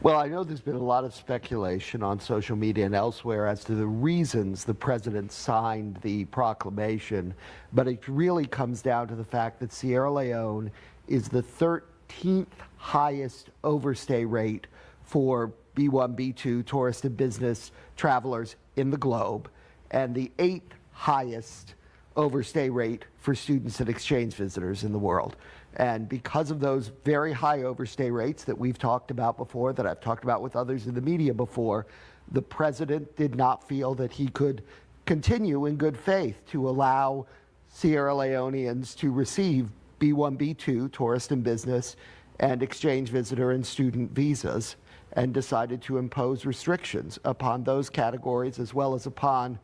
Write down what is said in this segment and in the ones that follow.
Well, I know there's been a lot of speculation on social media and elsewhere as to the reasons the president signed the proclamation, but it really comes down to the fact that Sierra Leone is the 13th highest overstay rate for B1, B2 tourist and business travelers in the globe, and the 8th highest overstay rate for students and exchange visitors in the world. And because of those very high overstay rates that we've talked about before, that I've talked about with others in the media before, the president did not feel that he could continue in good faith to allow Sierra Leoneans to receive B1, B2 tourist and business and exchange visitor and student visas, and decided to impose restrictions upon those categories as well as upon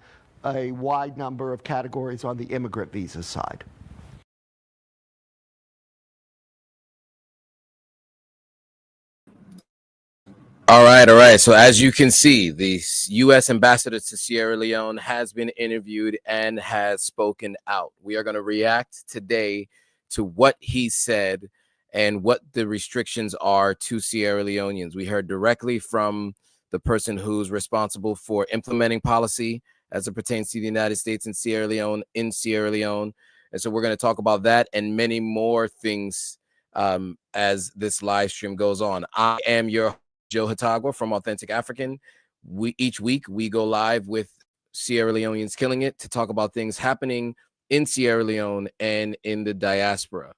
a wide number of categories on the immigrant visa side. All right, all right. So as you can see, the U.S. ambassador to Sierra Leone has been interviewed and has spoken out. We are going to react today to what he said and what the restrictions are to Sierra Leoneans. We heard directly from the person who's responsible for implementing policy as it pertains to the United States and Sierra Leone in Sierra Leone. And so we're going to talk about that and many more things as this live stream goes on. I am your Joe Hatagwa from Authentic African. Each week we go live with Sierra Leoneans killing it to talk about things happening in Sierra Leone and in the diaspora.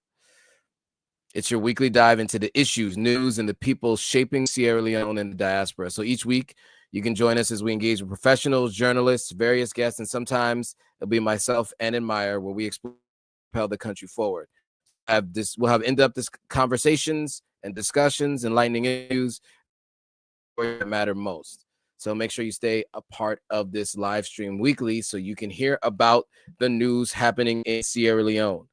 It's your weekly dive into the issues, news, and the people shaping Sierra Leone and the diaspora. So each week you can join us as we engage with professionals, journalists, various guests, and sometimes it'll be myself and Admire where we propel the country forward. We'll have in-depth conversations and discussions, enlightening issues that matter most. So make sure you stay a part of this live stream weekly so you can hear about the news happening in Sierra Leone.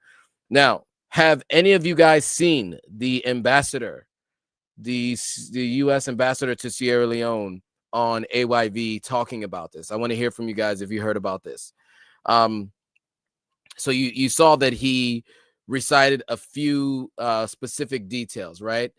Now, have any of you guys seen the ambassador, the U.S. ambassador to Sierra Leone on AYV talking about this? I want to hear from you guys if you heard about this. So you saw that he recited a few specific details, right?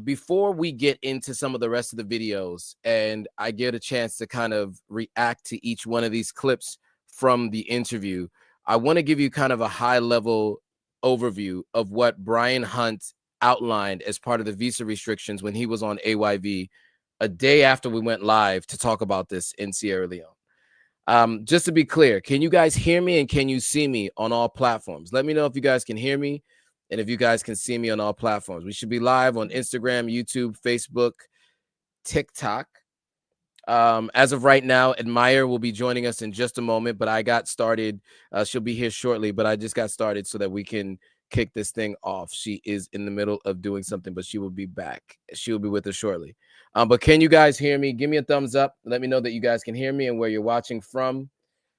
Before we get into some of the rest of the videos and I get a chance to kind of react to each one of these clips from the interview, I want to give you kind of a high level overview of what Bryan Hunt outlined as part of the visa restrictions when he was on AYV a day after we went live to talk about this in Sierra Leone. Just to be clear, can you guys hear me and can you see me on all platforms? Let me know if you guys can hear me and if you guys can see me on all platforms. We should be live on Instagram, YouTube, Facebook, TikTok. As of right now, Admire will be joining us in just a moment, but I got started. She'll be here shortly, but I just got started so that we can kick this thing off. She is in the middle of doing something, but she will be back. She will be with us shortly. But can you guys hear me? Give me a thumbs up. Let me know that you guys can hear me and where you're watching from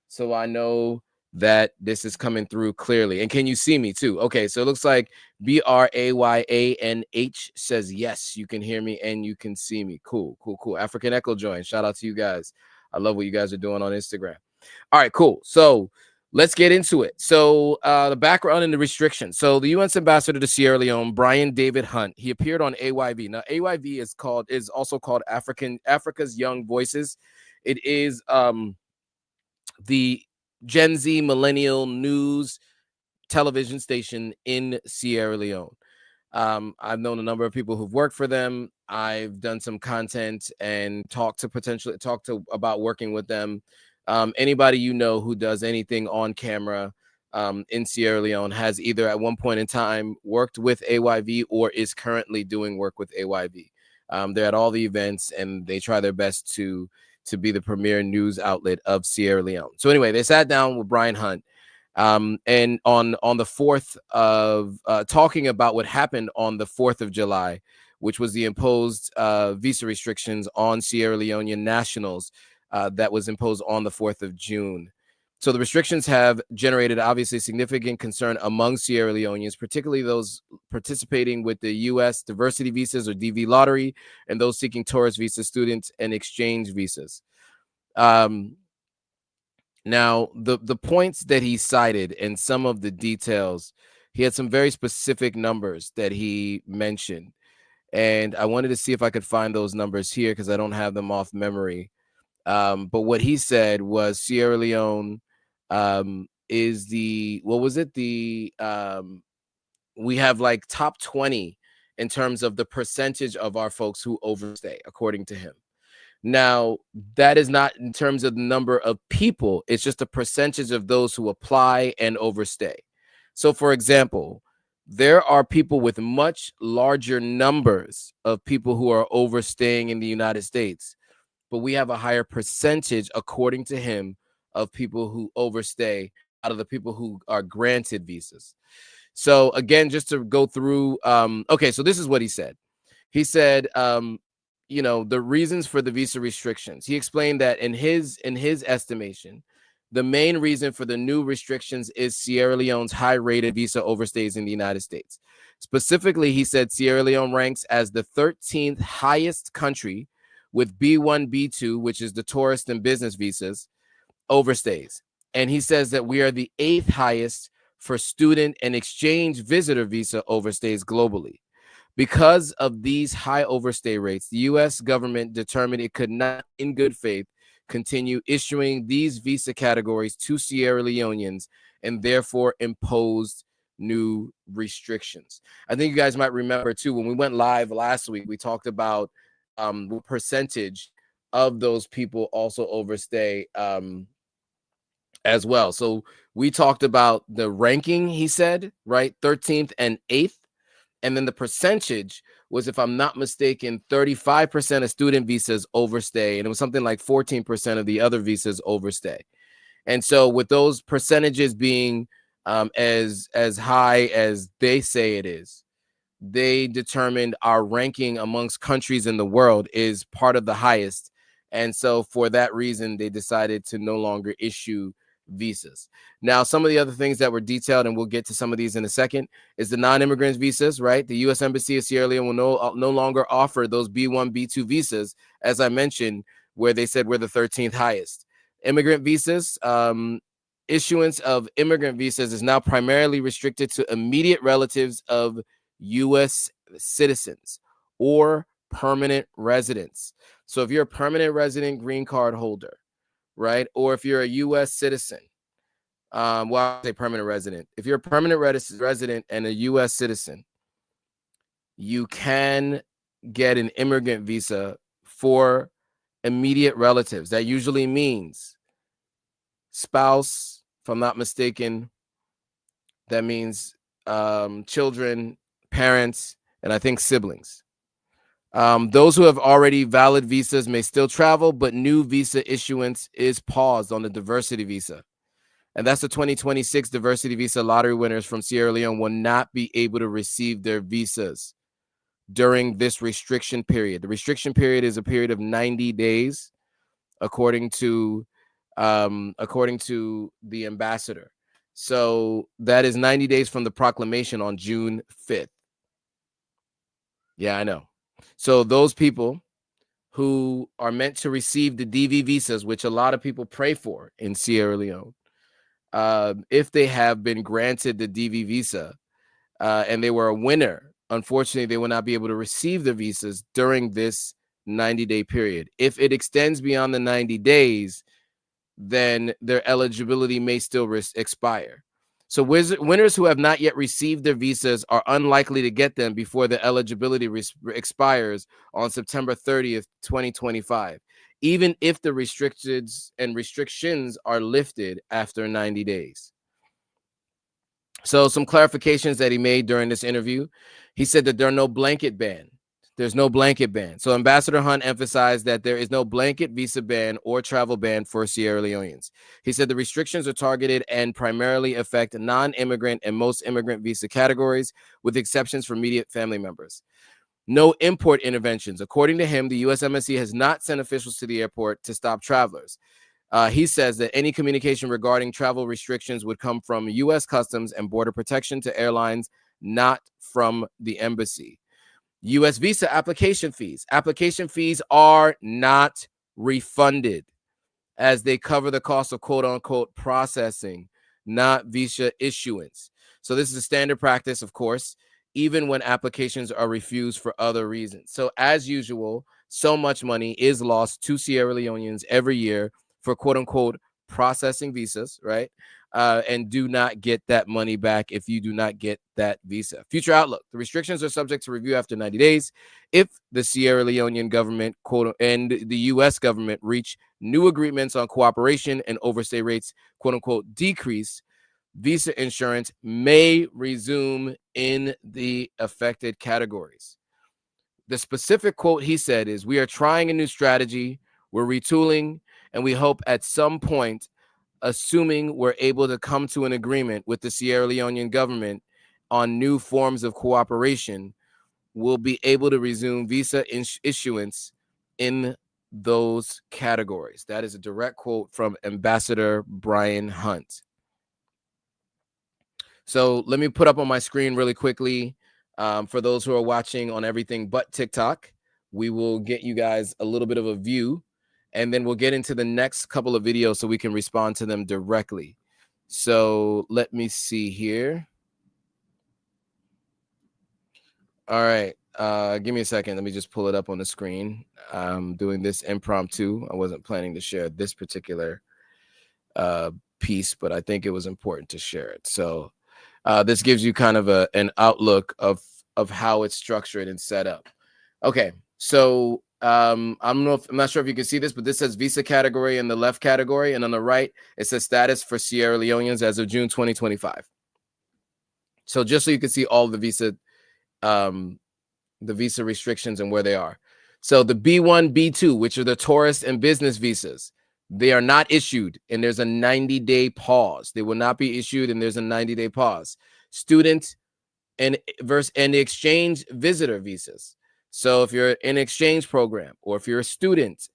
so I know that this is coming through clearly. And can you see me too? Okay, so it looks like BRAYANH says yes, you can hear me and you can see me. Cool, cool, cool. African Echo join. Shout out to you guys. I love what you guys are doing on Instagram. All right, cool. So let's get into it. So the background and the restrictions. So the U.S. ambassador to Sierra Leone, Bryan David Hunt, he appeared on AYV. Now AYV is also called Africa's Young Voices. It is the Gen Z millennial news television station in Sierra Leone. I've known a number of people who've worked for them. I've done some content and talked about working with them. Anybody you know who does anything on camera in Sierra Leone has either at one point in time worked with AYV or is currently doing work with AYV. They're at all the events and they try their best to be the premier news outlet of Sierra Leone. So anyway, they sat down with Bryan Hunt and on the 4th of talking about what happened on the 4th of July, which was the imposed visa restrictions on Sierra Leonean nationals that was imposed on the 4th of June. So the restrictions have generated obviously significant concern among Sierra Leoneans, particularly those participating with the U.S. diversity visas or DV lottery and those seeking tourist visas, students, and exchange visas. Now, the points that he cited and some of the details, he had some very specific numbers that he mentioned. And I wanted to see if I could find those numbers here because I don't have them off memory. But what he said was Sierra Leone is the, what was it? We have like top 20 in terms of the percentage of our folks who overstay, according to him. Now, that is not in terms of the number of people, it's just a percentage of those who apply and overstay. So, for example, there are people with much larger numbers of people who are overstaying in the United States, but we have a higher percentage, according to him, of people who overstay out of the people who are granted visas. So, again, just to go through, okay, so this is what he said. He said, the reasons for the visa restrictions. He explained that in his estimation, the main reason for the new restrictions is Sierra Leone's high rate of visa overstays in the United States. Specifically, he said Sierra Leone ranks as the 13th highest country with B1, B2, which is the tourist and business visas, overstays. And he says that we are the 8th highest for student and exchange visitor visa overstays globally. Because of these high overstay rates, the U.S. government determined it could not, in good faith, continue issuing these visa categories to Sierra Leoneans and therefore imposed new restrictions. I think you guys might remember, too, when we went live last week, we talked about what percentage of those people also overstay as well. So we talked about the ranking, he said, right? 13th and 8th. And then the percentage was, if I'm not mistaken, 35% of student visas overstay. And it was something like 14% of the other visas overstay. And so with those percentages being as high as they say it is, they determined our ranking amongst countries in the world is part of the highest. And so for that reason, they decided to no longer issue visas. Now, some of the other things that were detailed, and we'll get to some of these in a second, is the non-immigrant visas, right? The U.S. Embassy of Sierra Leone will no longer offer those B1, B2 visas, as I mentioned, where they said we're the 13th highest. Immigrant visas, issuance of immigrant visas is now primarily restricted to immediate relatives of U.S. citizens or permanent residents. So if you're a permanent resident green card holder, right, or if you're a U.S. citizen, I say permanent resident. If you're a permanent resident and a U.S. citizen, you can get an immigrant visa for immediate relatives. That usually means spouse, if I'm not mistaken. That means children, parents, and I think siblings. Those who have already valid visas may still travel, but new visa issuance is paused on the diversity visa. And that's the 2026 diversity visa lottery winners from Sierra Leone will not be able to receive their visas during this restriction period. The restriction period is a period of 90 days, according to the ambassador. So that is 90 days from the proclamation on June 5th. Yeah, I know. So those people who are meant to receive the DV visas, which a lot of people pray for in Sierra Leone, if they have been granted the DV visa and they were a winner, unfortunately, they will not be able to receive the visas during this 90-day period. If it extends beyond the 90 days, then their eligibility may still expire. So winners who have not yet received their visas are unlikely to get them before the eligibility expires on September 30th, 2025, even if the restrictions are lifted after 90 days. So some clarifications that he made during this interview. He said that there's no blanket ban. There's no blanket ban. So Ambassador Hunt emphasized that there is no blanket visa ban or travel ban for Sierra Leoneans. He said the restrictions are targeted and primarily affect non-immigrant and most immigrant visa categories, with exceptions for immediate family members. No import interventions. According to him, the U.S. Embassy has not sent officials to the airport to stop travelers. He says that any communication regarding travel restrictions would come from U.S. Customs and Border Protection to airlines, not from the embassy. U.S. visa application fees. Application fees are not refunded, as they cover the cost of quote-unquote processing, not visa issuance. So this is a standard practice, of course, even when applications are refused for other reasons. So as usual, so much money is lost to Sierra Leoneans every year for quote unquote processing visas, right? And do not get that money back if you do not get that visa. Future outlook. The restrictions are subject to review after 90 days. If the Sierra Leonean government, quote, and the U.S. government reach new agreements on cooperation and overstay rates, quote unquote, decrease, visa insurance may resume in the affected categories. The specific quote he said is, "We are trying a new strategy, we're retooling, and we hope at some point, assuming we're able to come to an agreement with the Sierra Leonean government on new forms of cooperation, we'll be able to resume visa issuance in those categories." That is a direct quote from Ambassador Bryan Hunt. So let me put up on my screen really quickly, for those who are watching on everything but TikTok. We will get you guys a little bit of a view, and then we'll get into the next couple of videos so we can respond to them directly. So let me see here. All right. Give me a second. Let me just pull it up on the screen. I'm doing this impromptu. I wasn't planning to share this particular piece, but I think it was important to share it. So this gives you kind of an outlook of how it's structured and set up. Okay, so I'm not sure if you can see this, but this says visa category in the left category, and on the right it says status for Sierra Leoneans as of June 2025. So just so you can see all the visa restrictions and where they are. So the B1, B2, which are the tourist and business visas, they are not issued, and there's a 90-day pause. They will not be issued, and there's a 90-day pause. Student and the exchange visitor visas. So if you're in an exchange program or if you're a student,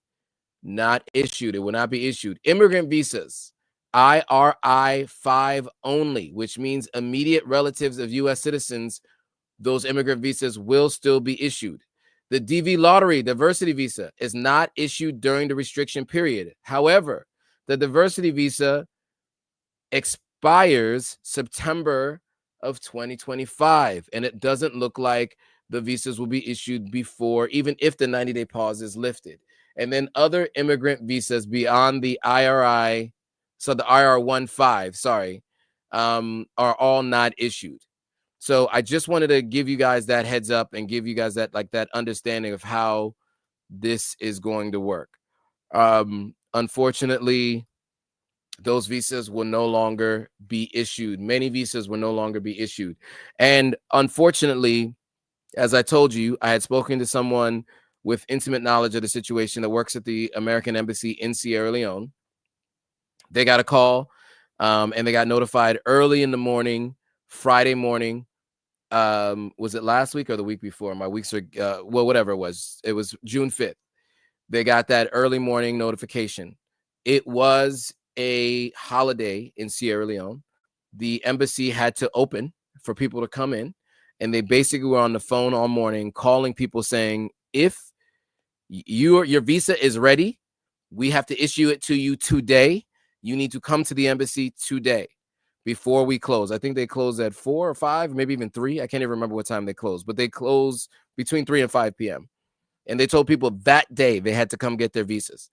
not issued. It will not be issued. Immigrant visas, IRI 5 only, which means immediate relatives of U.S. citizens. Those immigrant visas will still be issued. The DV lottery diversity visa is not issued during the restriction period. However, the diversity visa expires September of 2025, and it doesn't look like the visas will be issued before, even if the 90-day pause is lifted. And then other immigrant visas beyond the IRI, so the IR-15, sorry, are all not issued. So I just wanted to give you guys that heads up and give you guys that understanding of how this is going to work. Unfortunately, those visas will no longer be issued. Many visas will no longer be issued. And unfortunately, as I told you, I had spoken to someone with intimate knowledge of the situation that works at the American Embassy in Sierra Leone. They got a call, and they got notified early in the morning, Friday morning. Was it last week or the week before? My weeks are, well, whatever it was June 5th. They got that early morning notification. It was a holiday in Sierra Leone. The embassy had to open for people to come in, and they basically were on the phone all morning calling people saying, if your visa is ready, we have to issue it to you today. You need to come to the embassy today before we close. I think they close at 4 or 5, maybe even 3. I can't even remember what time they close, but they close between 3 and 5 p.m. And they told people that day they had to come get their visas.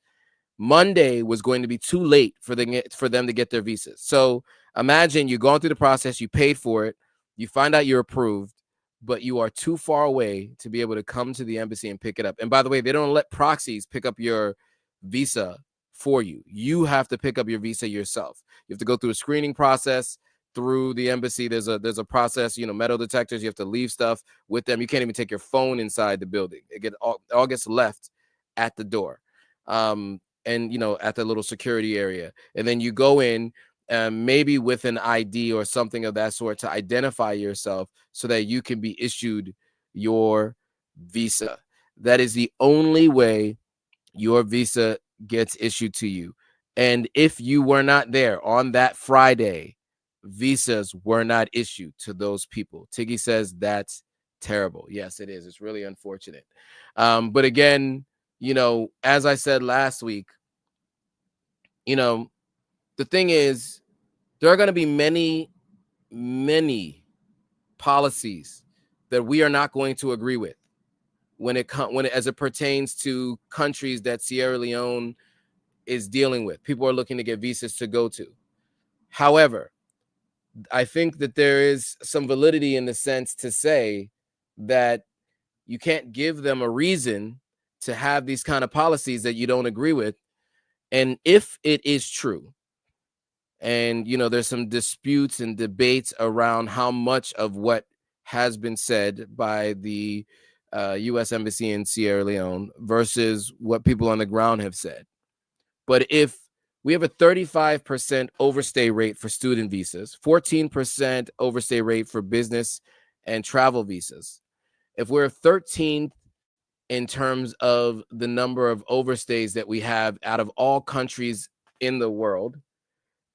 Monday was going to be too late for them to get their visas. So imagine you're going through the process, you paid for it, you find out you're approved, but you are too far away to be able to come to the embassy and pick it up. And by the way, they don't let proxies pick up your visa for you. You have to pick up your visa yourself. You have to go through a screening process through the embassy. There's a process, metal detectors. You have to leave stuff with them. You can't even take your phone inside the building. It all gets left at the door. And at the little security area, and then you go in, maybe with an ID or something of that sort to identify yourself so that you can be issued your visa. That is the only way your visa gets issued to you. And if you were not there on that Friday, visas were not issued to those people. Tiggy says that's terrible. Yes, it is. It's really unfortunate. But again, as I said last week, the thing is, there are going to be many, many policies that we are not going to agree with when it as it pertains to countries that Sierra Leone is dealing with. People are looking to get visas to go to. However, I think that there is some validity in the sense to say that you can't give them a reason to have these kind of policies that you don't agree with. And if it is true, and there's some disputes and debates around how much of what has been said by the U.S. Embassy in Sierra Leone versus what people on the ground have said. But if we have a 35% overstay rate for student visas, 14% overstay rate for business and travel visas, if we're 13th in terms of the number of overstays that we have out of all countries in the world,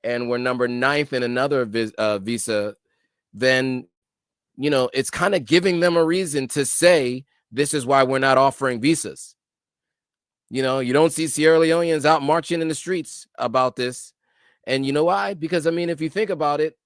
and we're number 9th in another visa, then it's kind of giving them a reason to say this is why we're not offering visas. You don't see Sierra Leoneans out marching in the streets about this. And you know why? Because if you think about it,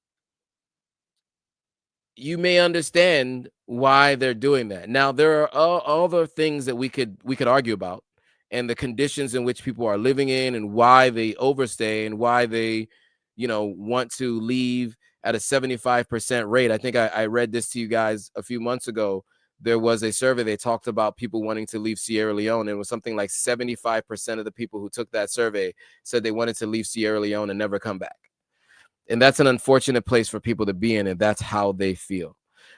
you may understand why they're doing that. Now, there are other things that we could argue about, and the conditions in which people are living in, and why they overstay, and why they want to leave at a 75% rate. I think I read this to you guys a few months ago. There was a survey. They talked about people wanting to leave Sierra Leone. And it was something like 75% of the people who took that survey said they wanted to leave Sierra Leone and never come back. And that's an unfortunate place for people to be in, and that's how they feel.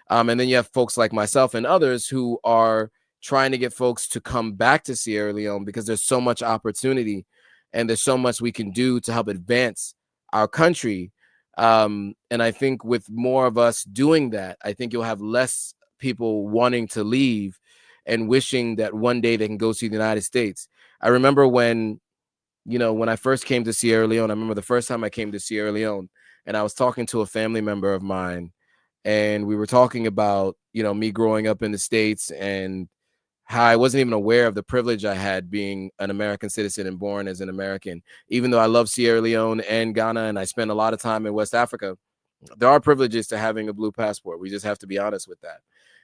And then you have folks like myself and others who are trying to get folks to come back to Sierra Leone because there's so much opportunity and there's so much we can do to help advance our country. And I think with more of us doing that, I think you'll have less people wanting to leave and wishing that one day they can go to the United States. I remember when I first came to Sierra Leone, I remember the first time I came to Sierra Leone, and I was talking to a family member of mine, and we were talking about, me growing up in the States and how I wasn't even aware of the privilege I had being an American citizen and born as an American. Even though I love Sierra Leone and Ghana, and I spend a lot of time in West Africa, there are privileges to having a blue passport. We just have to be honest with that,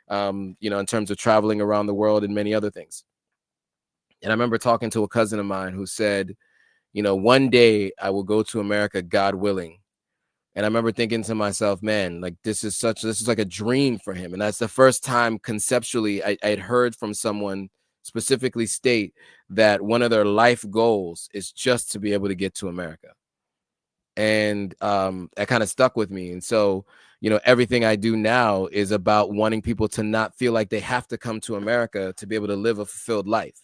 in terms of traveling around the world and many other things. And I remember talking to a cousin of mine who said, one day I will go to America, God willing. And I remember thinking to myself, man, like this is like a dream for him. And that's the first time conceptually I had heard from someone specifically state that one of their life goals is just to be able to get to America. And that kind of stuck with me. And so, everything I do now is about wanting people to not feel like they have to come to America to be able to live a fulfilled life.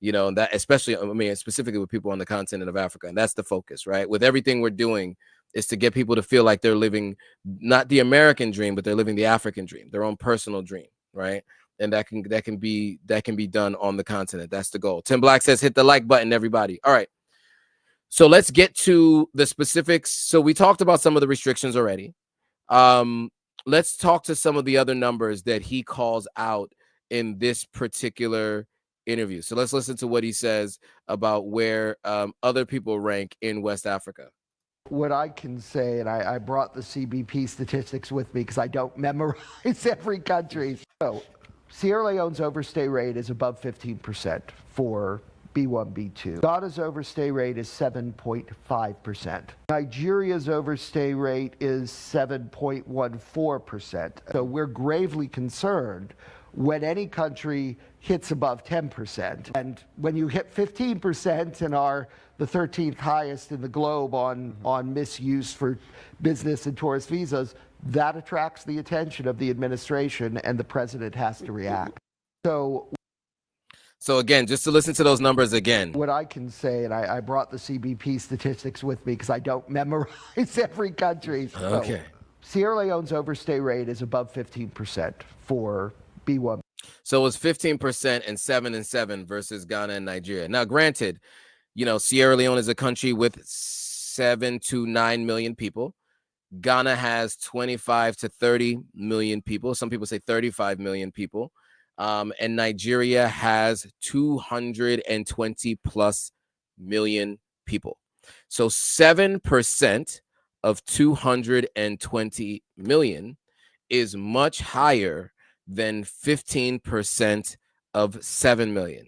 That especially, specifically with people on the continent of Africa. And that's the focus, right? With everything we're doing is to get people to feel like they're living not the American dream, but they're living the African dream, their own personal dream, right? And that can be done on the continent. That's the goal. Tim Black says, hit the like button, everybody. All right. So let's get to the specifics. So we talked about some of the restrictions already. Let's talk to some of the other numbers that he calls out in this particular interview. So let's listen to what he says about where other people rank in West Africa. What I can say, and I brought the CBP statistics with me because I don't memorize every country. So Sierra Leone's overstay rate is above 15% for B1, B2. Ghana's overstay rate is 7.5%. Nigeria's overstay rate is 7.14%. So we're gravely concerned when any country hits above 10%. And when you hit 15% and are the 13th highest in the globe on misuse for business and tourist visas, that attracts the attention of the administration, and the president has to react. So again, just to listen to those numbers again. What I can say, and I brought the CBP statistics with me because I don't memorize every country. Okay. Sierra Leone's overstay rate is above 15% for B1. So it's 15% and 7 versus Ghana and Nigeria. Now, granted, Sierra Leone is a country with 7 to 9 million people. Ghana has 25 to 30 million people. Some people say 35 million people. And Nigeria has 220 plus million people. So 7% of 220 million is much higher than 15% of 7 million.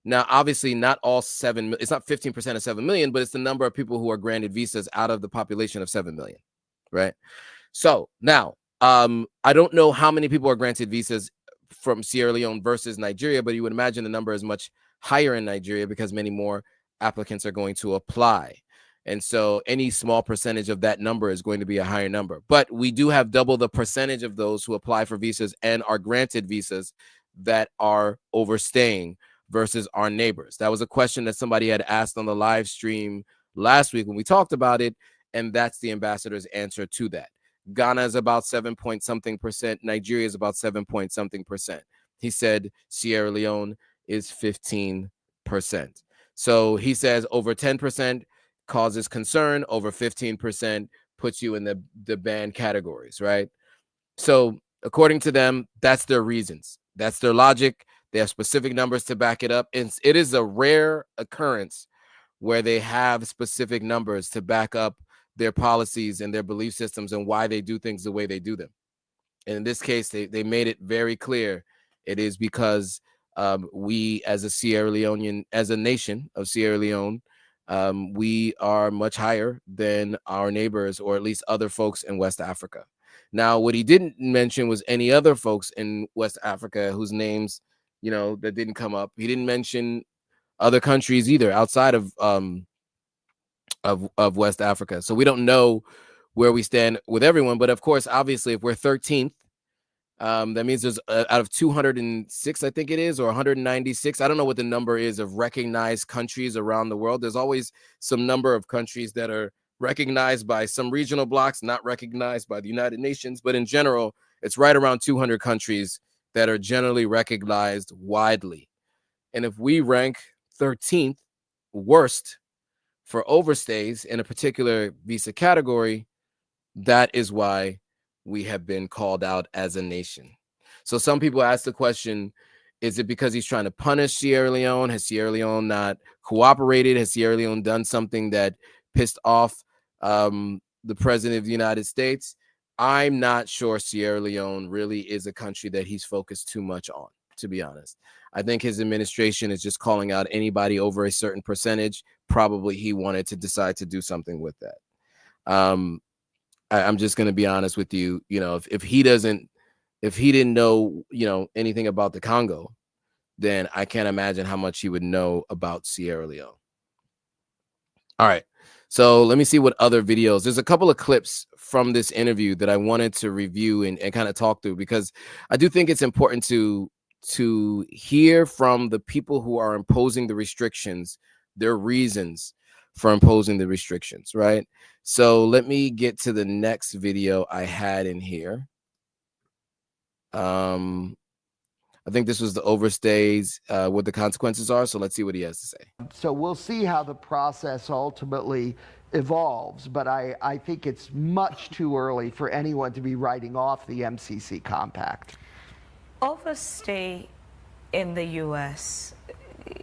Now, obviously, not all 7, it's not 15% of 7 million, but it's the number of people who are granted visas out of the population of 7 million, right? So now, I don't know how many people are granted visas from Sierra Leone versus Nigeria, but you would imagine the number is much higher in Nigeria because many more applicants are going to apply. And so any small percentage of that number is going to be a higher number. But we do have double the percentage of those who apply for visas and are granted visas that are overstaying versus our neighbors. That was a question that somebody had asked on the live stream last week when we talked about it, and that's the ambassador's answer to that. Ghana is about 7 point something percent. Nigeria is about 7 point something percent. He said Sierra Leone is 15%. So he says over 10% causes concern, over 15% puts you in the banned categories, right? So according to them, that's their reasons. That's their logic. They have specific numbers to back it up. And it is a rare occurrence where they have specific numbers to back up their policies and their belief systems and why they do things the way they do them. And in this case, they made it very clear. It is because we, as a Sierra Leonean, as a nation of Sierra Leone, we are much higher than our neighbors, or at least other folks in West Africa. Now, what he didn't mention was any other folks in West Africa whose names, that didn't come up. He didn't mention other countries either outside of West Africa. So we don't know where we stand with everyone. But of course, obviously, if we're 13th, that means there's out of 206, I think it is, or 196. I don't know what the number is of recognized countries around the world. There's always some number of countries that are recognized by some regional blocks, not recognized by the United Nations. But in general, it's right around 200 countries that are generally recognized widely. And if we rank 13th worst for overstays in a particular visa category, that is why we have been called out as a nation. So some people ask the question, is it because he's trying to punish Sierra Leone? Has Sierra Leone not cooperated? Has Sierra Leone done something that pissed off the president of the United States? I'm not sure Sierra Leone really is a country that he's focused too much on, to be honest. I think his administration is just calling out anybody over a certain percentage. Probably he wanted to decide to do something with that. I'm just going to be honest with you. If he didn't know, anything about the Congo, then I can't imagine how much he would know about Sierra Leone. All right. So let me see what other videos. There's a couple of clips from this interview that I wanted to review and kind of talk through, because I do think it's important to hear from the people who are imposing the restrictions, their reasons for imposing the restrictions, right? So let me get to the next video I had in here. I think this was the overstays, what the consequences are. So let's see what he has to say. So we'll see how the process ultimately evolves, but I think it's much too early for anyone to be writing off the MCC compact. Overstay in the U.S.,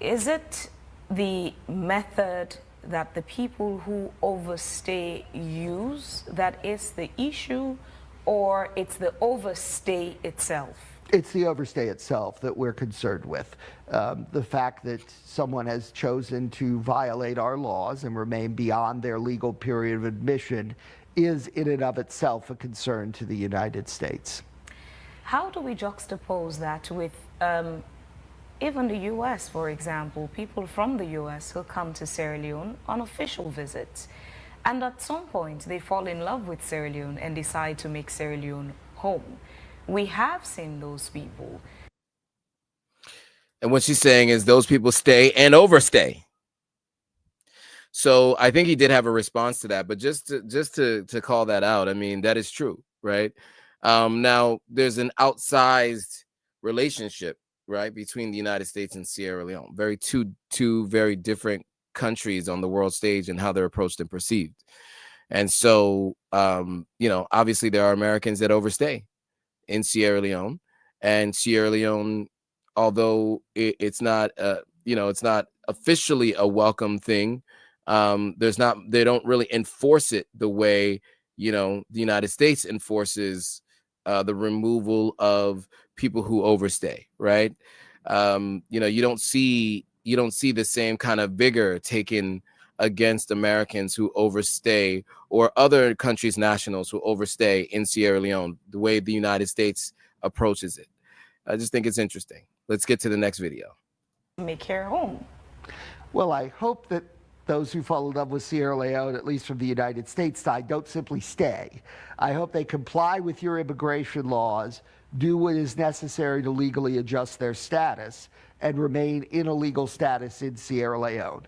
is it the method that the people who overstay use that is the issue, or it's the overstay itself? It's the overstay itself that we're concerned with. The fact that someone has chosen to violate our laws and remain beyond their legal period of admission is in and of itself a concern to the United States. How do we juxtapose that with even the U.S., for example, people from the U.S. who come to Sierra Leone on official visits, and at some point they fall in love with Sierra Leone and decide to make Sierra Leone home? We have seen those people. And what she's saying is those people stay and overstay. So I think he did have a response to that, but just to call that out, I mean, that is true, right? Now there's an outsized relationship, right, between the United States and Sierra Leone. Two very different countries on the world stage and how they're approached and perceived. And so, obviously there are Americans that overstay in Sierra Leone, and Sierra Leone, although it's not, it's not officially a welcome thing. They don't really enforce it the way, the United States enforces the removal of people who overstay, right? You don't see the same kind of vigor taken against Americans who overstay or other countries' nationals who overstay in Sierra Leone, the way the United States approaches it. I just think it's interesting. Let's get to the next video. Make your home. Well, I hope that those who fall in love with Sierra Leone, at least from the United States side, don't simply stay. I hope they comply with your immigration laws, do what is necessary to legally adjust their status, and remain in a legal status in Sierra Leone.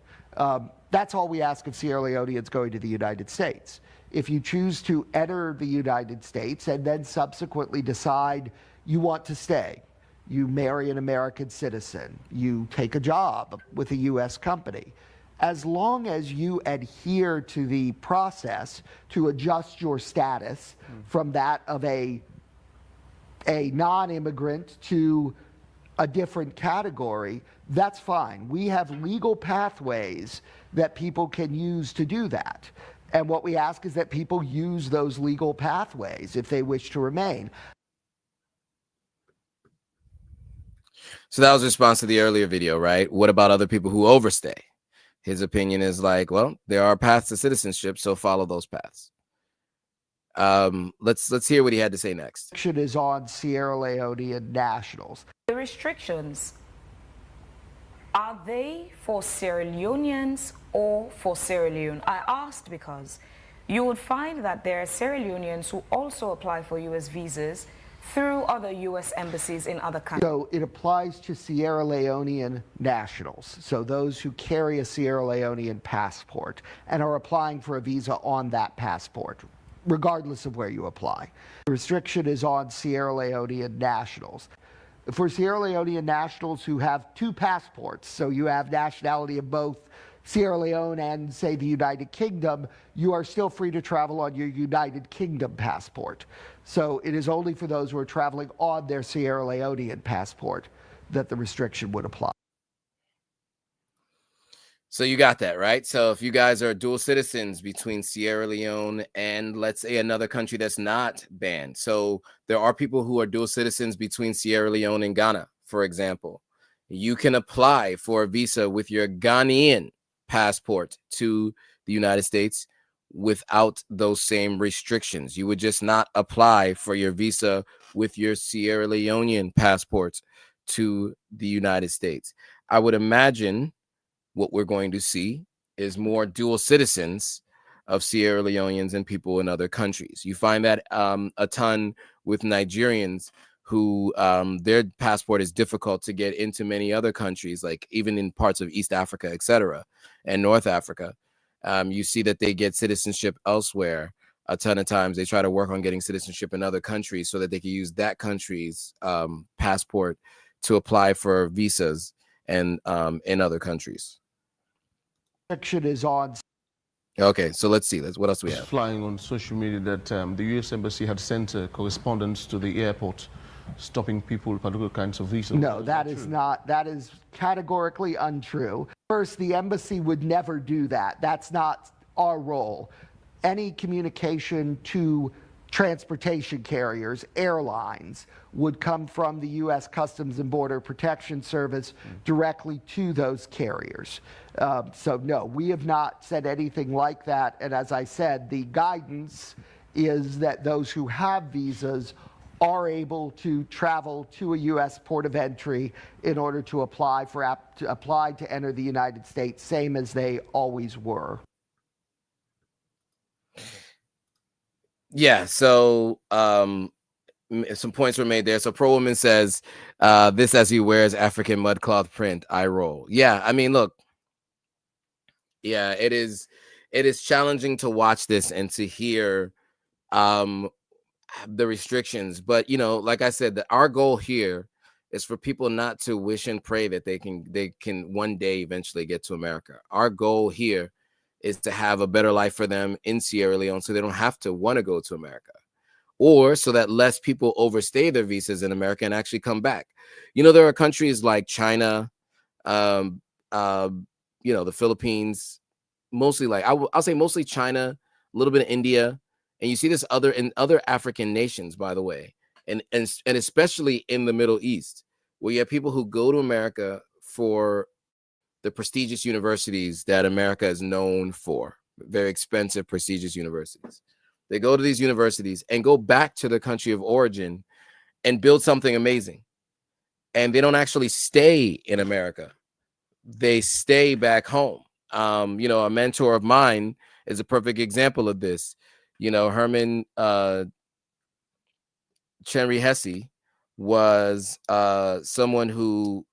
That's all we ask of Sierra Leoneans going to the United States. If you choose to enter the United States and then subsequently decide you want to stay, you marry an American citizen, you take a job with a U.S. company, as long as you adhere to the process to adjust your status from that of a non-immigrant to a different category, that's fine. We have legal pathways that people can use to do that. And what we ask is that people use those legal pathways if they wish to remain. So that was a response to the earlier video, right? What about other people who overstay? His opinion is like, well, there are paths to citizenship, so follow those paths. Let's hear what he had to say next. Restriction is on Sierra Leonean nationals. The restrictions, are they for Sierra Leoneans or for Sierra Leone? I asked because you would find that there are Sierra Leoneans who also apply for U.S. visas through other U.S. embassies in other countries. So it applies to Sierra Leonean nationals, so those who carry a Sierra Leonean passport and are applying for a visa on that passport, regardless of where you apply. The restriction is on Sierra Leonean nationals. For Sierra Leonean nationals who have two passports, so you have nationality of both Sierra Leone and, say, the United Kingdom, you are still free to travel on your United Kingdom passport. So it is only for those who are traveling on their Sierra Leonean passport that the restriction would apply. So you got that, right? So if you guys are dual citizens between Sierra Leone and, let's say, another country that's not banned. So there are people who are dual citizens between Sierra Leone and Ghana, for example. You can apply for a visa with your Ghanaian passport to the United States without those same restrictions. You would just not apply for your visa with your Sierra Leonean passport to the United States. I would imagine what we're going to see is more dual citizens of Sierra Leoneans and people in other countries. You find that a ton with Nigerians who their passport is difficult to get into many other countries, like even in parts of East Africa, etc., and North Africa. You see that they get citizenship elsewhere. A ton of times they try to work on getting citizenship in other countries so that they can use that country's passport to apply for visas and in other countries. Restriction is on. Okay, so let's see. What else do we have? Flying on social media that the U.S. Embassy had sent correspondence to the airport stopping people with particular kinds of visas. No, that is not. That is categorically untrue. First, the embassy would never do that. That's not our role. Any communication to transportation carriers, airlines, would come from the U.S. Customs and Border Protection Service directly to those carriers. So no, we have not said anything like that. And as I said, the guidance is that those who have visas are able to travel to a U.S. port of entry in order to apply to enter the United States, same as they always were. Yeah, so some points were made there. So Pro Woman says, this as he wears African mudcloth print, I roll. Yeah, I mean, look. Yeah, it is challenging to watch this and to hear the restrictions. But, like I said, our goal here is for people not to wish and pray that they can one day eventually get to America. Our goal here is to have a better life for them in Sierra Leone so they don't have to want to go to America, or so that less people overstay their visas in America and actually come back. There are countries like China, the Philippines, mostly I'll say mostly China, a little bit of India. And you see this in other African nations, by the way, and especially in the Middle East, where you have people who go to America for the prestigious universities that America is known for, very expensive, prestigious universities. They go to these universities and go back to their country of origin and build something amazing. And they don't actually stay in America. They stay back home. A mentor of mine is a perfect example of this. Herman Chenry Hesse was someone who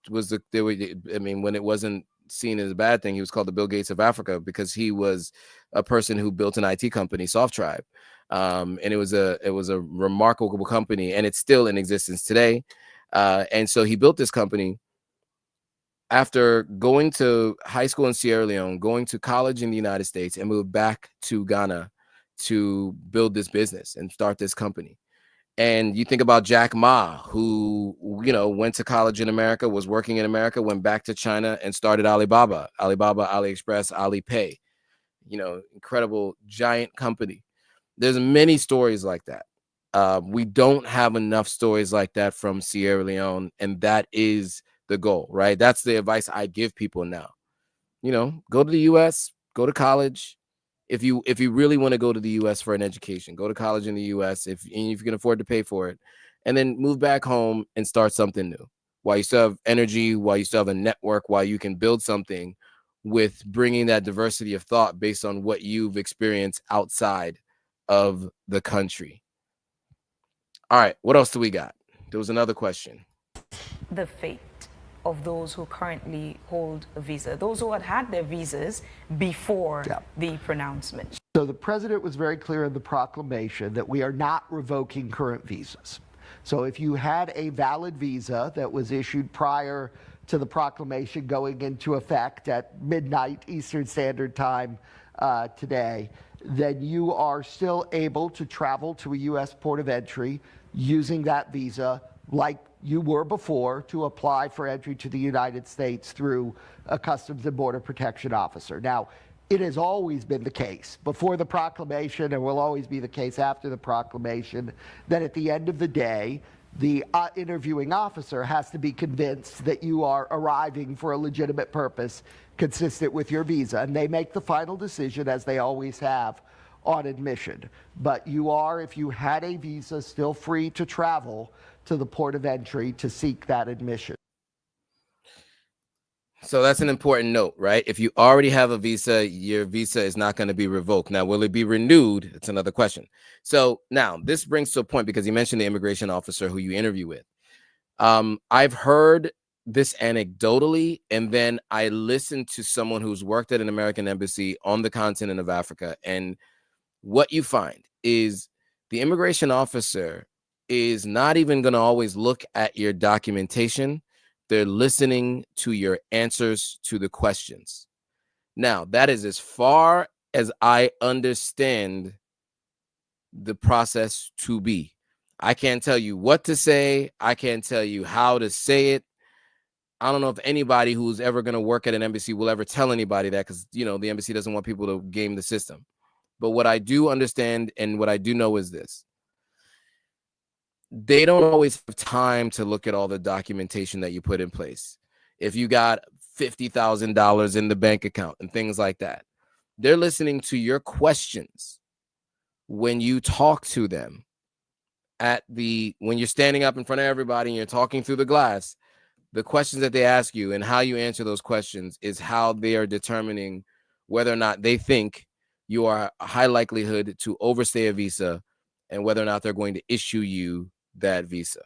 was when it wasn't seen as a bad thing, he was called the Bill Gates of Africa, because he was a person who built an IT company, SoftTribe, and it was a remarkable company, and it's still in existence today. And so he built this company after going to high school in Sierra Leone, going to college in the United States, and moved back to Ghana to build this business and start this company. And you think about Jack Ma, who, went to college in America, was working in America, went back to China and started Alibaba, AliExpress, Alipay, incredible giant company. There's many stories like that. We don't have enough stories like that from Sierra Leone. And that is the goal, right? That's the advice I give people now. Go to the US, go to college. If you really want to go to the US for an education, go to college in the US if you can afford to pay for it, and then move back home and start something new while you still have energy, while you still have a network, while you can build something with bringing that diversity of thought based on what you've experienced outside of the country. All right, what else do we got? There was another question. The fate of those who currently hold a visa, those who had their visas before the pronouncement. So the president was very clear in the proclamation that we are not revoking current visas. So if you had a valid visa that was issued prior to the proclamation going into effect at midnight Eastern Standard Time today, then you are still able to travel to a U.S. port of entry using that visa like you were before, to apply for entry to the United States through a Customs and Border Protection officer. Now, it has always been the case before the proclamation, and will always be the case after the proclamation, that at the end of the day, the interviewing officer has to be convinced that you are arriving for a legitimate purpose consistent with your visa. And they make the final decision, as they always have, on admission. But you are, if you had a visa, still free to travel to the port of entry to seek that admission. So that's an important note, right? If you already have a visa, your visa is not going to be revoked. Now, will it be renewed? It's another question. So now this brings to a point, because you mentioned the immigration officer who you interview with. I've heard this anecdotally, and then I listened to someone who's worked at an American embassy on the continent of Africa. And what you find is the immigration officer is not even going to always look at your documentation. They're listening to your answers to the questions. Now, that is as far as I understand the process to be. I can't tell you what to say. I can't tell you how to say it. I don't know if anybody who's ever going to work at an embassy will ever tell anybody that, because, the embassy doesn't want people to game the system. But what I do understand and what I do know is this. They don't always have time to look at all the documentation that you put in place. If you got $50,000 in the bank account and things like that, they're listening to your questions when you talk to them when you're standing up in front of everybody and you're talking through the glass. The questions that they ask you and how you answer those questions is how they are determining whether or not they think you are a high likelihood to overstay a visa and whether or not they're going to issue you that visa.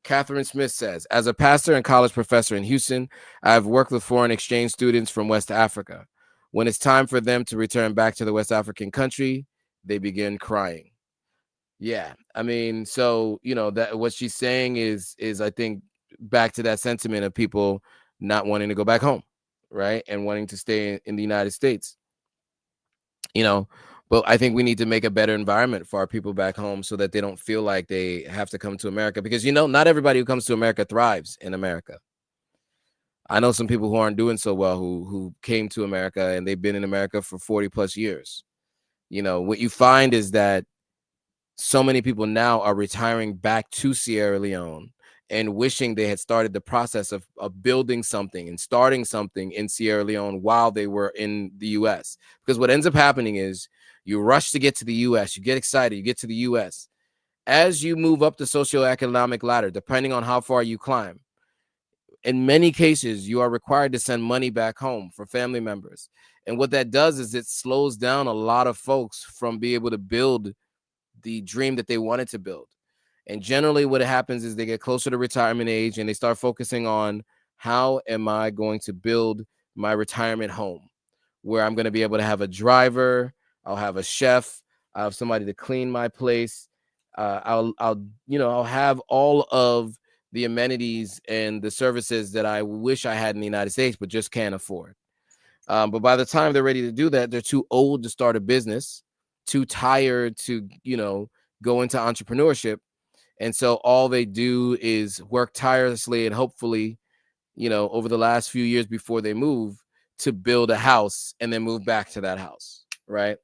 Catherine Smith says, as a pastor and college professor in Houston, I've worked with foreign exchange students from West Africa. When it's time for them to return back to the West African country, they begin crying. Yeah, I mean, so, that what she's saying is I think back to that sentiment of people not wanting to go back home, right? And wanting to stay in the United States, But I think we need to make a better environment for our people back home so that they don't feel like they have to come to America, because, not everybody who comes to America thrives in America. I know some people who aren't doing so well who came to America and they've been in America for 40 plus years. What you find is that so many people now are retiring back to Sierra Leone and wishing they had started the process of building something and starting something in Sierra Leone while they were in the US. Because what ends up happening is you rush to get to the US, you get excited, you get to the US. As you move up the socioeconomic ladder, depending on how far you climb, in many cases, you are required to send money back home for family members. And what that does is it slows down a lot of folks from being able to build the dream that they wanted to build. And generally what happens is they get closer to retirement age and they start focusing on, how am I going to build my retirement home where I'm going to be able to have a driver, I'll have a chef, I'll have somebody to clean my place. I'll have all of the amenities and the services that I wish I had in the United States, but just can't afford. But by the time they're ready to do that, they're too old to start a business, too tired to, go into entrepreneurship. And so all they do is work tirelessly and hopefully, over the last few years before they move, to build a house and then move back to that house, right?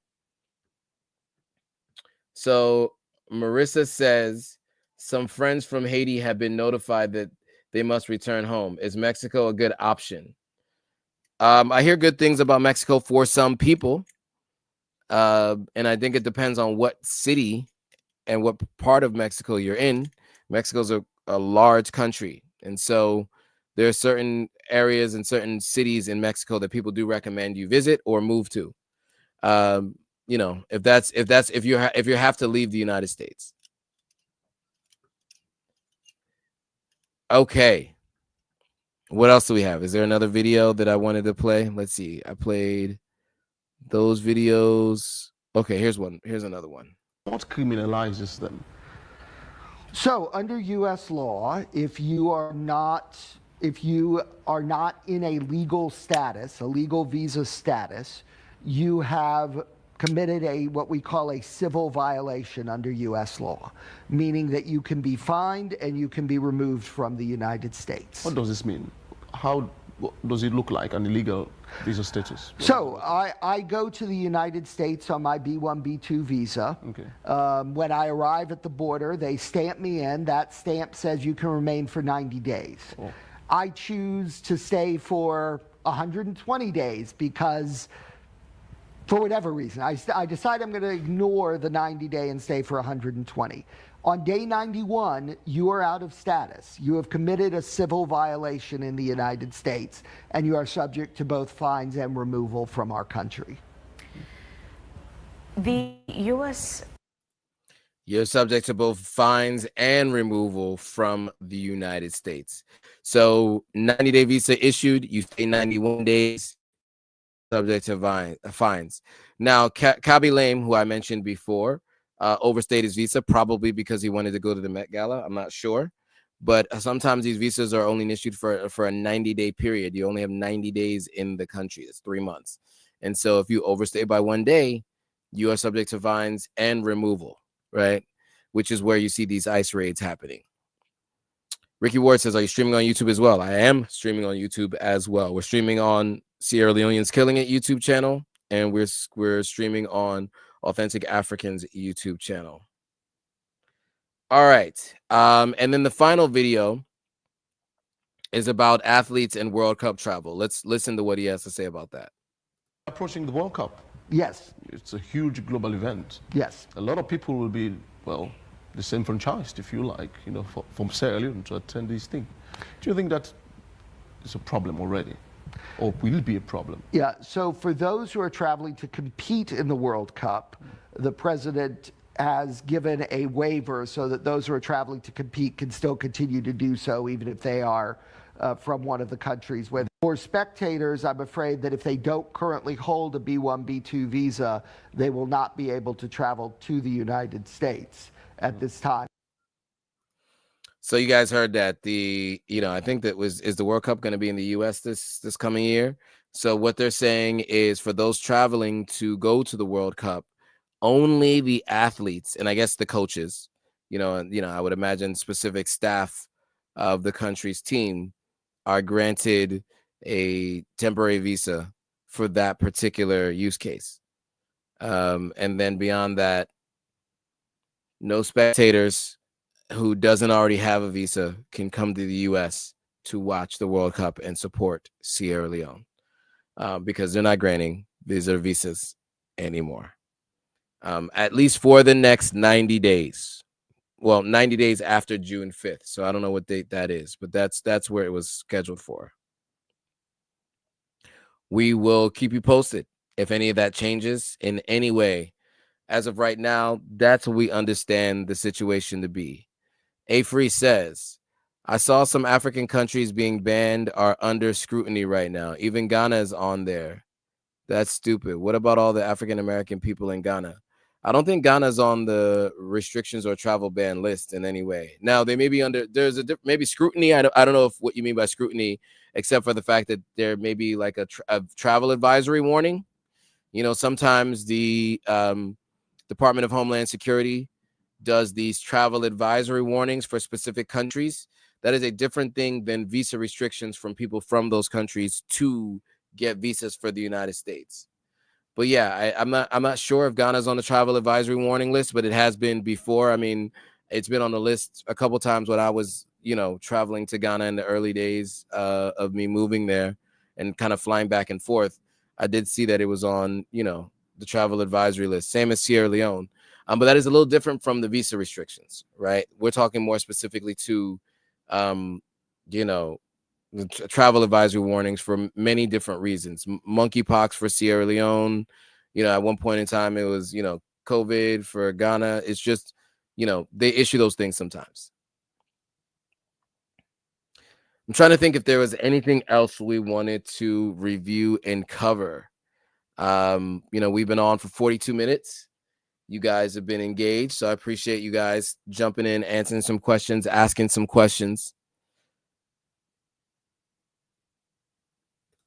So Marissa says some friends from Haiti have been notified that they must return home. Is Mexico a good option? I hear good things about Mexico for some people. And I think it depends on what city and what part of Mexico you're in. Mexico's a large country. And so there are certain areas and certain cities in Mexico that people do recommend you visit or move to. If you have to leave the United States. Okay. What else do we have? Is there another video that I wanted to play? Let's see. I played those videos. Okay, here's one. Here's another one. What criminalizes them? So under U.S. law, if you are not in a legal status, a legal visa status, you have committed what we call a civil violation under U.S. law, meaning that you can be fined and you can be removed from the United States. What does this mean? How does it look like an illegal visa status? So I go to the United States on my B1, B2 visa. Okay. When I arrive at the border, they stamp me in. That stamp says you can remain for 90 days. Oh. I choose to stay for 120 days because, for whatever reason, I decide I'm going to ignore the 90-day and stay for 120. On day 91, you are out of status. You have committed a civil violation in the United States, and you are subject to both fines and removal from our country. The U.S. You're subject to both fines and removal from the United States. So 90-day visa issued, you stay 91 days, subject to fines. Now, Kabi Lame, who I mentioned before, overstayed his visa, probably because he wanted to go to the Met Gala. I'm not sure. But sometimes these visas are only issued for a 90-day period. You only have 90 days in the country. It's 3 months. And so if you overstay by 1 day, you are subject to fines and removal, right? Which is where you see these ICE raids happening. Ricky Ward says, are you streaming on YouTube as well? I am streaming on YouTube as well. We're streaming on Sierra Leoneans Killing It YouTube channel, and we're streaming on Authentic Africans YouTube channel. All right. And then the final video is about athletes and World Cup travel. Let's listen to what he has to say about that. Approaching the World Cup. Yes. It's a huge global event. Yes. A lot of people will be, well, disenfranchised, if you like, from Sierra Leone to attend these things. Do you think that is a problem already? Or will it be a problem? Yeah, so for those who are traveling to compete in the World Cup, the president has given a waiver so that those who are traveling to compete can still continue to do so, even if they are from one of the countries. For spectators, I'm afraid that if they don't currently hold a B1, B2 visa, they will not be able to travel to the United States at this time. So you guys heard that I think is the World Cup going to be in the US this coming year? So what they're saying is for those traveling to go to the World Cup, only the athletes and I guess the coaches, I would imagine specific staff of the country's team are granted a temporary visa for that particular use case. And then beyond that, No spectators who doesn't already have a visa can come to the U.S. to watch the World Cup and support Sierra Leone because they're not granting visitor visas anymore, at least for the next 90 days. Well, 90 days after June 5th. So I don't know what date that is, but that's where it was scheduled for. We will keep you posted if any of that changes in any way. As of right now, that's what we understand the situation to be. A Free says, I saw some African countries being banned are under scrutiny right now. Even Ghana is on there. That's stupid. What about all the African American people in Ghana? I don't think Ghana's on the restrictions or travel ban list in any way. Now they may be under. There's maybe scrutiny. I don't know if what you mean by scrutiny, except for the fact that there may be like a travel advisory warning. You know, sometimes the Department of Homeland Security does these travel advisory warnings for specific countries. That is a different thing than visa restrictions from people from those countries to get visas for the United States. But yeah, I'm not sure if Ghana's on the travel advisory warning list, but it has been before. I mean, it's been on the list a couple times when I was, traveling to Ghana in the early days of me moving there and kind of flying back and forth. I did see that it was on, the travel advisory list, same as Sierra Leone. But that is a little different from the visa restrictions, right? We're talking more specifically to, you know, travel advisory warnings for many different reasons. Monkeypox for Sierra Leone. At one point in time, it was, COVID for Ghana. It's just, they issue those things sometimes. I'm trying to think if there was anything else we wanted to review and cover. We've been on for 42 minutes. You guys have been engaged, so I appreciate you guys jumping in, answering some questions, asking some questions.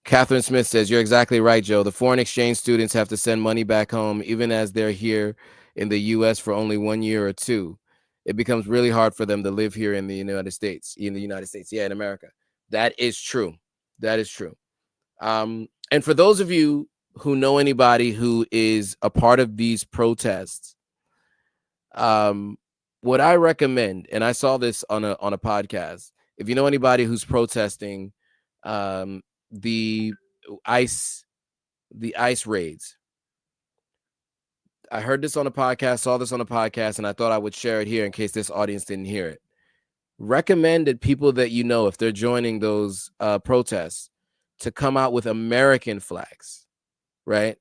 Catherine Smith says, you're exactly right, Joe. The foreign exchange students have to send money back home, even as they're here in the U.S. for only 1 year or two. It becomes really hard for them to live here in the United States. Yeah, in America. That is true. That is true. And for those of you who know anybody who is a part of these protests, what I recommend, and I saw this on a podcast, if you know anybody who's protesting the ice raids. I heard this on a podcast, saw this on a podcast, and I thought I would share it here in case this audience didn't hear it. Recommended people that you know, if they're joining those protests, to come out with American flags, right?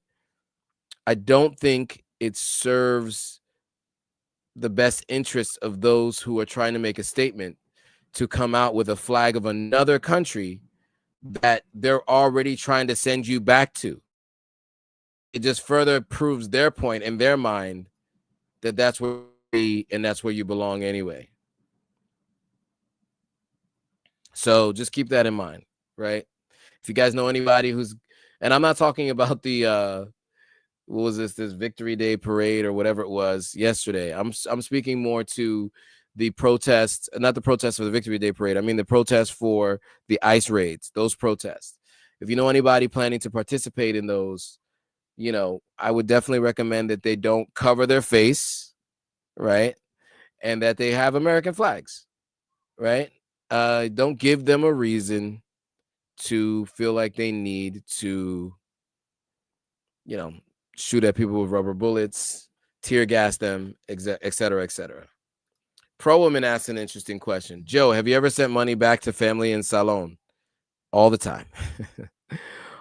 I don't think it serves the best interests of those who are trying to make a statement to come out with a flag of another country that they're already trying to send you back to. It just further proves their point in their mind that that's where and that's where you belong anyway. So just keep that in mind, right? If you guys know anybody who's, and I'm not talking about the what was this Victory Day parade or whatever it was yesterday. I'm speaking more to the protests, not the protests for the Victory Day parade. I mean the protests for the ICE raids, those protests. If you know anybody planning to participate in those, I would definitely recommend that they don't cover their face, right? And that they have American flags, right? Don't give them a reason to feel like they need to, shoot at people with rubber bullets, tear gas them, et cetera, et cetera. Pro Woman asked an interesting question. Joe, have you ever sent money back to family in Salon? All the time.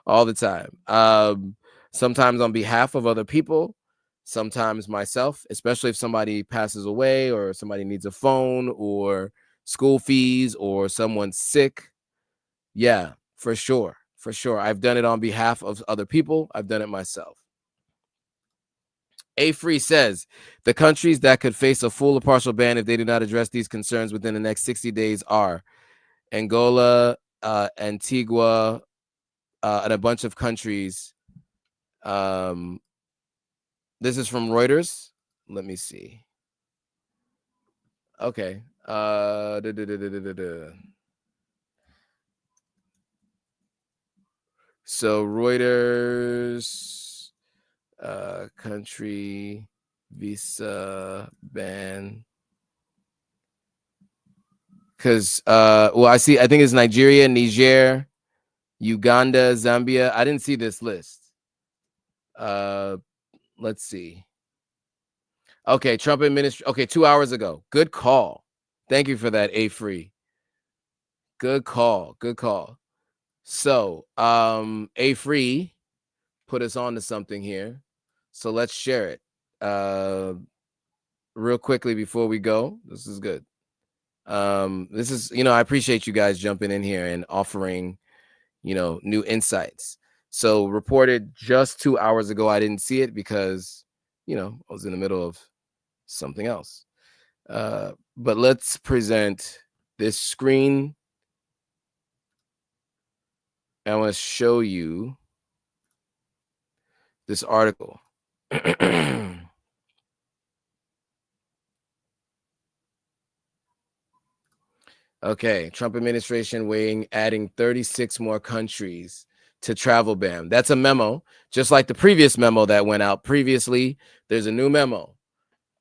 All the time. Sometimes on behalf of other people, sometimes myself, especially if somebody passes away or somebody needs a phone or school fees or someone's sick. Yeah, for sure. For sure. I've done it on behalf of other people. I've done it myself. A Free says the countries that could face a full or partial ban if they do not address these concerns within the next 60 days are Angola, Antigua, and a bunch of countries. This is from Reuters. Let me see. Okay. So Reuters, country visa ban. Because well, I think it's Nigeria, Niger, Uganda, Zambia. I didn't see this list. Let's see. Okay, Trump administration. Okay, 2 hours ago. Good call. Thank you for that, A Free. Good call. Good call. So, A Free put us on to something here. So let's share it. Real quickly before we go. This is good. This is, I appreciate you guys jumping in here and offering, new insights. So reported just 2 hours ago. I didn't see it because, I was in the middle of something else. But let's present this screen. I want to show you this article. Okay, Trump administration weighing adding 36 more countries to travel ban. That's a memo, just like the previous memo that went out previously. There's a new memo.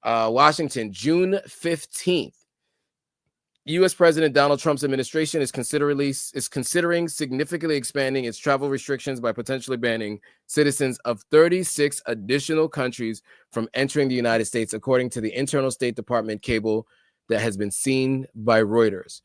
Washington, June 15th. U.S. President Donald Trump's administration is considering significantly expanding its travel restrictions by potentially banning citizens of 36 additional countries from entering the United States, according to the internal State Department cable that has been seen by Reuters.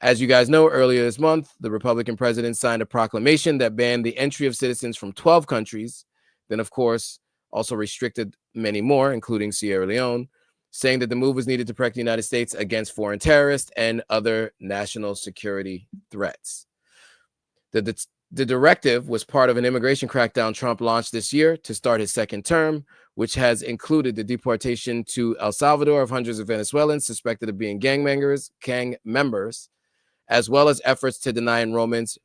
As you guys know, earlier this month, the Republican president signed a proclamation that banned the entry of citizens from 12 countries, then, of course, also restricted many more, including Sierra Leone, saying that the move was needed to protect the United States against foreign terrorists and other national security threats. The directive was part of an immigration crackdown Trump launched this year to start his second term, which has included the deportation to El Salvador of hundreds of Venezuelans suspected of being gang members, as well as efforts to deny enrollments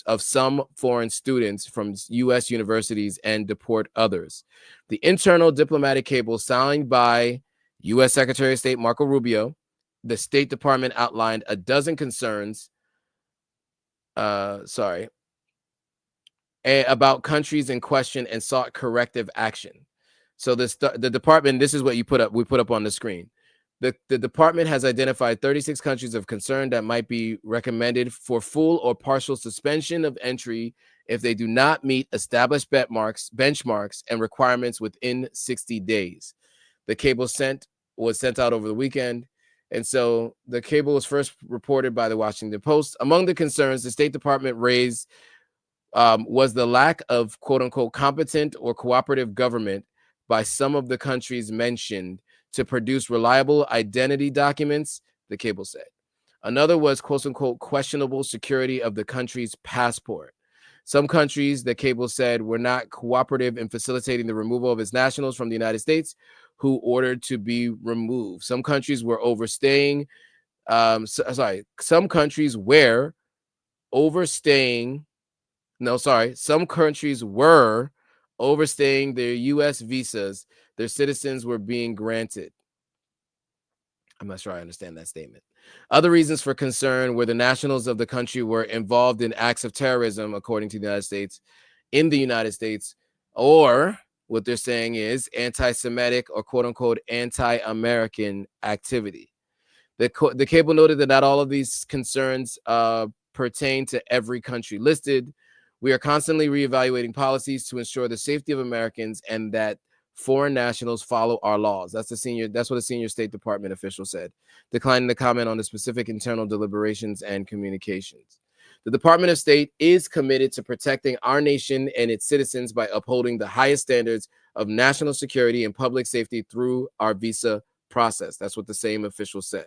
of some foreign students from U.S. universities and deport others. The internal diplomatic cable signed by U.S. Secretary of State Marco Rubio, the State Department outlined a dozen concerns about countries in question and sought corrective action. So the department, this is what we put up on the screen. The department has identified 36 countries of concern that might be recommended for full or partial suspension of entry if they do not meet established benchmarks and requirements within 60 days. The cable was sent out over the weekend. And so the cable was first reported by the Washington Post. Among the concerns the State Department raised was the lack of quote unquote competent or cooperative government by some of the countries mentioned to produce reliable identity documents, the cable said. Another was quote unquote questionable security of the country's passport. Some countries, the cable said, were not cooperative in facilitating the removal of its nationals from the United States who ordered to be removed. Some countries were overstaying. Some countries were overstaying. Some countries were overstaying their U.S. visas. Their citizens were being granted. I'm not sure I understand that statement. Other reasons for concern were the nationals of the country were involved in acts of terrorism, according to the United States, in the United States, or what they're saying is anti-Semitic or quote unquote anti-American activity. The cable noted that not all of these concerns pertain to every country listed. We are constantly reevaluating policies to ensure the safety of Americans and that foreign nationals follow our laws. That's what a senior State Department official said, declining to comment on the specific internal deliberations and communications. The Department of State is committed to protecting our nation and its citizens by upholding the highest standards of national security and public safety through our visa process. That's what the same official said.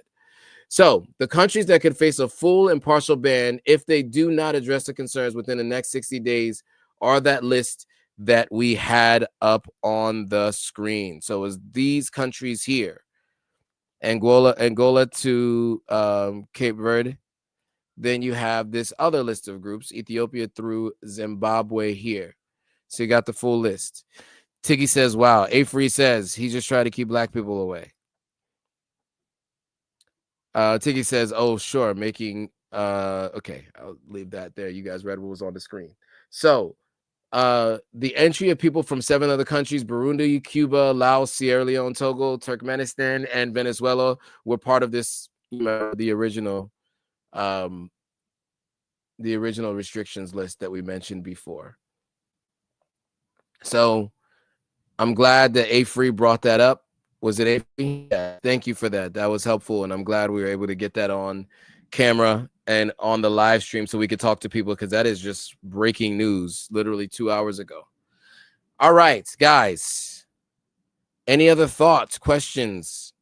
So the countries that could face a full and partial ban if they do not address the concerns within the next 60 days are that list that we had up on the screen. So it's these countries here: Angola to Cape Verde. Then you have this other list of groups, Ethiopia through Zimbabwe here. So you got the full list. Tiggy says, wow. A-Free says, he just tried to keep black people away. Tiggy says, oh, sure, making, okay, I'll leave that there. You guys read what was on the screen. So the entry of people from 7 other countries, Burundi, Cuba, Laos, Sierra Leone, Togo, Turkmenistan, and Venezuela, were part of this, the original restrictions list that we mentioned before. So I'm glad that A-Free brought that up. Was it A-Free? Yeah, thank you for that. That was helpful, and I'm glad we were able to get that on camera and on the live stream so we could talk to people, because that is just breaking news literally 2 hours ago. All right, guys. Any other thoughts, questions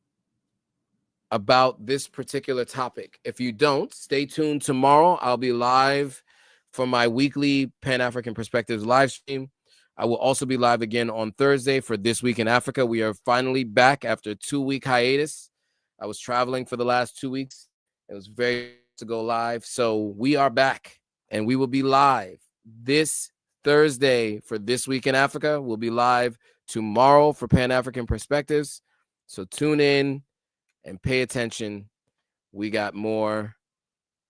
about this particular topic? If you don't, stay tuned tomorrow. I'll be live for my weekly Pan-African Perspectives live stream. I will also be live again on Thursday for This Week in Africa. We are finally back after a 2-week hiatus. I was traveling for the last 2 weeks. It was very to go live. So we are back, and we will be live this Thursday for This Week in Africa. We'll be live tomorrow for Pan-African Perspectives. So tune in and pay attention. We got more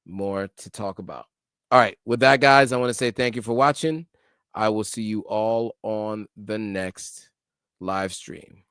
to talk about. All right. With that, guys, I want to say thank you for watching. I will see you all on the next live stream.